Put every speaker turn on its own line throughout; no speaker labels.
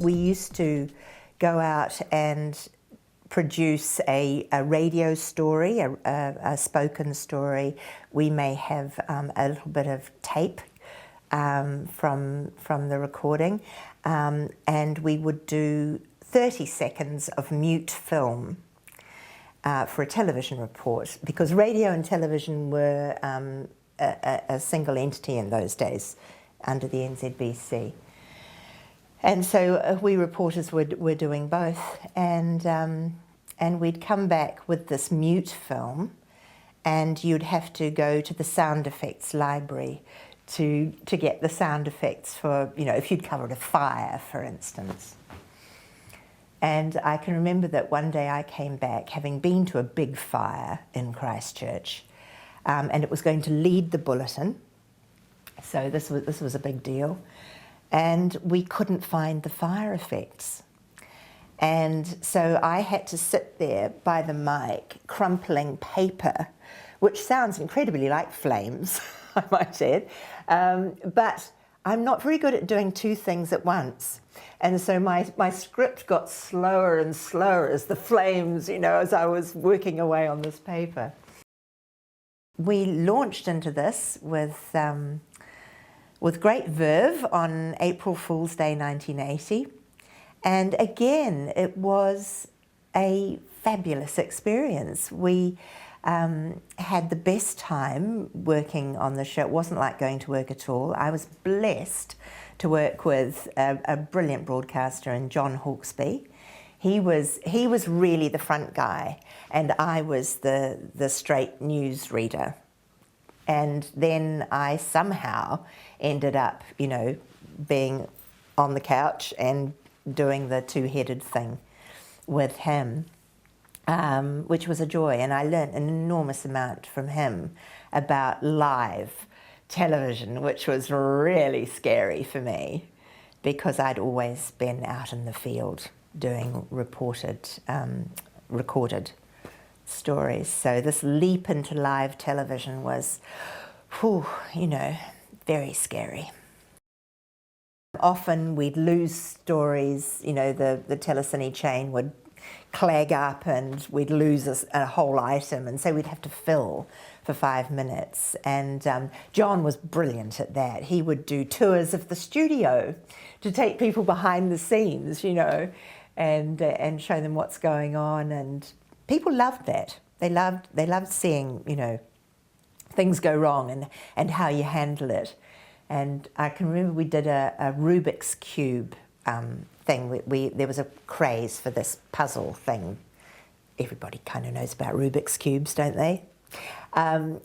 we used to go out and produce a radio story, a spoken story. We may have a little bit of tape from the recording, and we would do 30 seconds of mute film for a television report, because radio and television were a single entity in those days under the NZBC. And so we reporters were doing both, and we'd come back with this mute film, and you'd have to go to the sound effects library to get the sound effects for, you know, if you'd covered a fire, for instance. And I can remember that one day I came back, having been to a big fire in Christchurch, and it was going to lead the bulletin, so this was a big deal. And we couldn't find the fire effects. And so I had to sit there by the mic, crumpling paper, which sounds incredibly like flames, I might add. But I'm not very good at doing two things at once. And so my script got slower and slower as the flames, you know, as I was working away on this paper. We launched into this with great verve on April Fool's Day 1980. And again, it was a fabulous experience. We had the best time working on the show. It wasn't like going to work at all. I was blessed to work with a brilliant broadcaster in John Hawkesby. He was really the front guy, and I was the straight newsreader. And then I somehow ended up, you know, being on the couch and doing the two-headed thing with him, which was a joy. And I learnt an enormous amount from him about live television, which was really scary for me, because I'd always been out in the field doing recorded stories. So this leap into live television was, whew, you know, very scary. Often we'd lose stories, you know, the telecine chain would clag up and we'd lose a whole item, and so we'd have to fill for 5 minutes. And John was brilliant at that. He would do tours of the studio to take people behind the scenes, you know, and show them what's going on, and people loved that. They loved seeing, you know, things go wrong and how you handle it. And I can remember we did a Rubik's Cube thing. There was a craze for this puzzle thing. Everybody kind of knows about Rubik's Cubes, don't they? And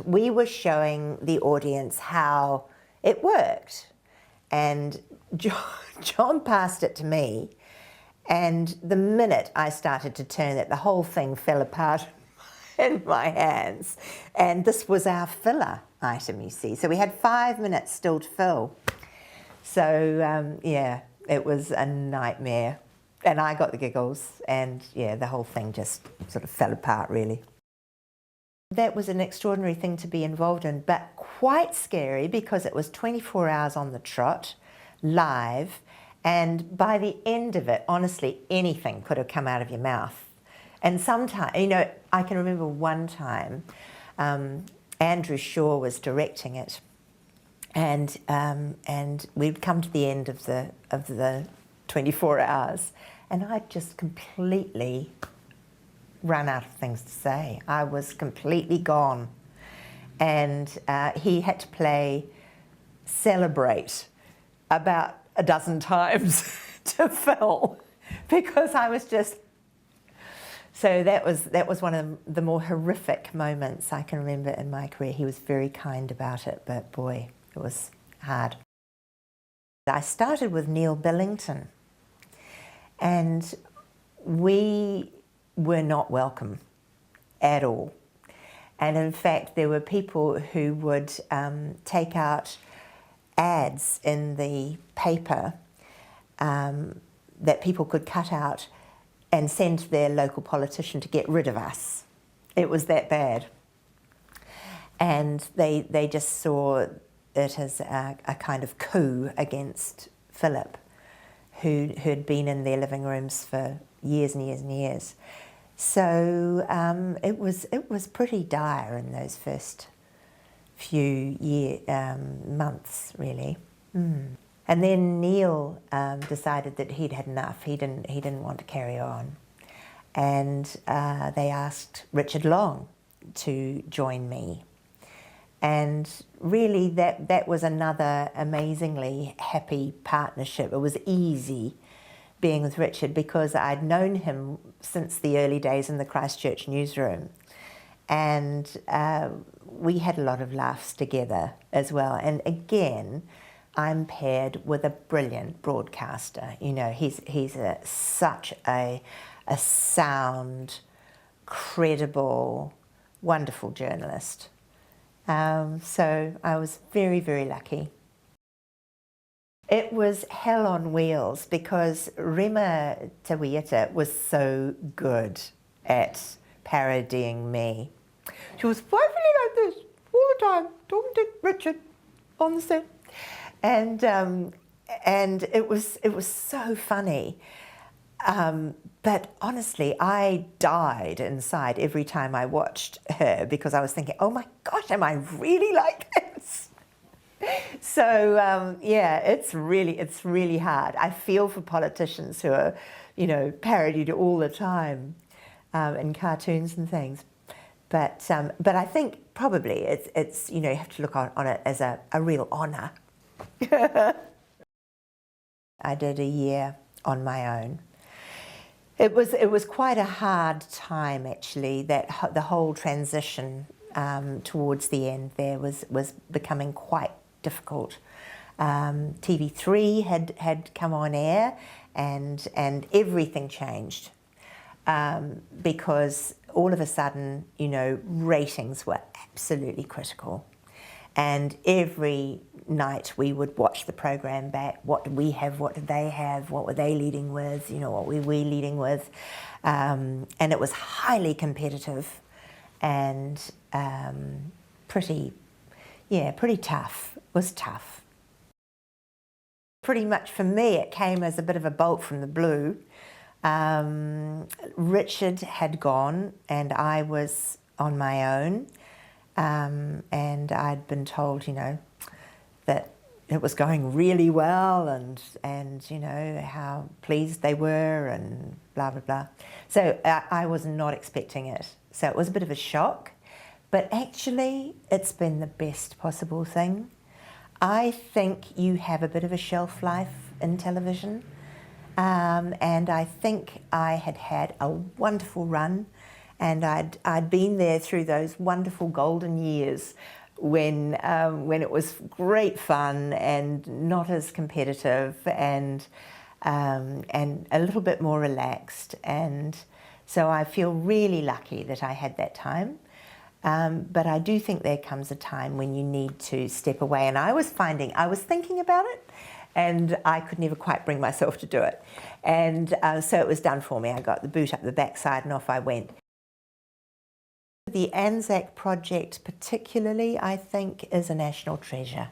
we were showing the audience how it worked. And John passed it to me, and the minute I started to turn it, the whole thing fell apart in my hands. And this was our filler item, you see. So we had 5 minutes still to fill. So yeah, it was a nightmare. And I got the giggles, and yeah, the whole thing just sort of fell apart, really. That was an extraordinary thing to be involved in, but quite scary, because it was 24 hours on the trot, live, and by the end of it, honestly, anything could have come out of your mouth. And sometimes, you know, I can remember one time, Andrew Shaw was directing it, and we'd come to the end of the 24 hours, and I'd just completely run out of things to say. I was completely gone. And he had to play Celebrate about a dozen times to fill, because I was just... So that was one of the more horrific moments I can remember in my career. He was very kind about it, but boy, it was hard. I started with Neil Billington, and we were not welcome at all. And in fact, there were people who would take out ads in the paper that people could cut out and send to their local politician to get rid of us. It was that bad. And they just saw it as a kind of coup against Philip, who'd been in their living rooms for years and years and years. So it was pretty dire in those first few months, really. And then Neil decided that he'd had enough. He didn't want to carry on, and they asked Richard Long to join me. And really, that was another amazingly happy partnership. It was easy being with Richard because I'd known him since the early days in the Christchurch newsroom, and we had a lot of laughs together as well. And again, I'm paired with a brilliant broadcaster. You know, he's such a sound, credible, wonderful journalist. So I was very, very lucky. It was hell on wheels because Rema Tawieta was so good at parodying me. She was flippantly like this all the time, talking to Richard on the set, and it was so funny. But honestly, I died inside every time I watched her because I was thinking, oh my gosh, am I really like this? So yeah, it's really hard. I feel for politicians who are, you know, parodied all the time in cartoons and things. But I think probably it's you know, you have to look on it as a real honour. I did a year on my own. It was quite a hard time, actually. That the whole transition towards the end there was becoming quite difficult. TV3 had come on air, and everything changed because all of a sudden, you know, ratings were absolutely critical. And every night we would watch the program back. What did we have? What did they have? What were they leading with? You know, what were we leading with? And it was highly competitive and pretty tough. It was tough. Pretty much for me, it came as a bit of a bolt from the blue. Richard had gone and I was on my own. And I'd been told, you know, that it was going really well and you know, how pleased they were and blah, blah, blah. So I was not expecting it. So it was a bit of a shock, but actually it's been the best possible thing. I think you have a bit of a shelf life in television, and I think I had a wonderful run. And I'd been there through those wonderful golden years when it was great fun and not as competitive and a little bit more relaxed. And so I feel really lucky that I had that time. But I do think there comes a time when you need to step away. And I was thinking about it, and I could never quite bring myself to do it. And so it was done for me. I got the boot up the backside and off I went. The Anzac project particularly, I think, is a national treasure.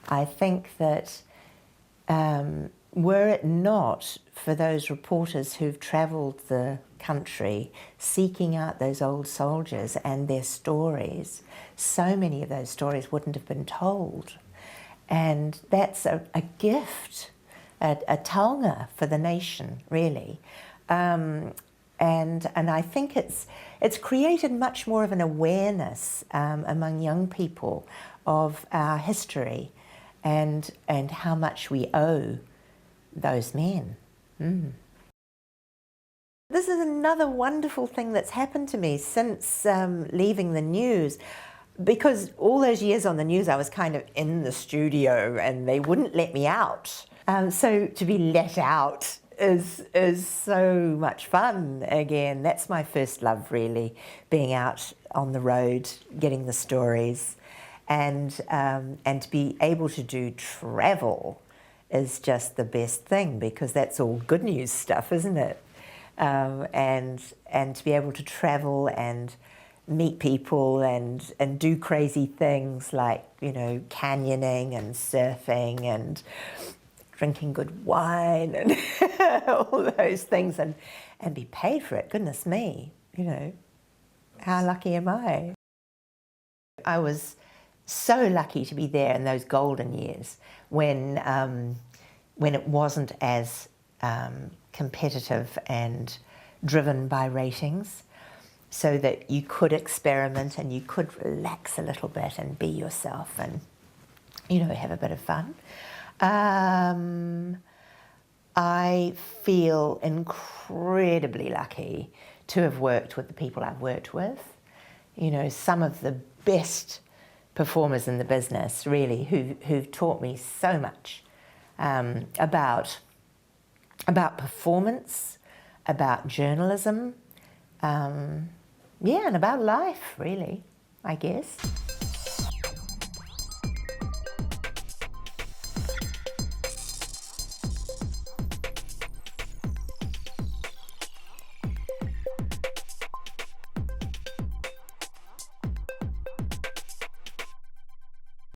I think that were it not for those reporters who've travelled the country seeking out those old soldiers and their stories, so many of those stories wouldn't have been told. And that's a gift, a taonga for the nation, really. And I think it's created much more of an awareness among young people of our history and how much we owe those men. This is another wonderful thing that's happened to me since leaving the news, because all those years on the news I was kind of in the studio and they wouldn't let me out. So to be let out is so much fun again. That's my first love, really, being out on the road, getting the stories, and to be able to do travel is just the best thing, because that's all good news stuff, isn't it? And to be able to travel and meet people and do crazy things like, you know, canyoning and surfing drinking good wine and all those things and be paid for it. Goodness me, you know, how lucky am I? I was so lucky to be there in those golden years when it wasn't as competitive and driven by ratings, so that you could experiment and you could relax a little bit and be yourself and, you know, have a bit of fun. I feel incredibly lucky to have worked with the people I've worked with. You know, some of the best performers in the business, really, who've taught me so much about performance, about journalism, yeah, and about life, really, I guess.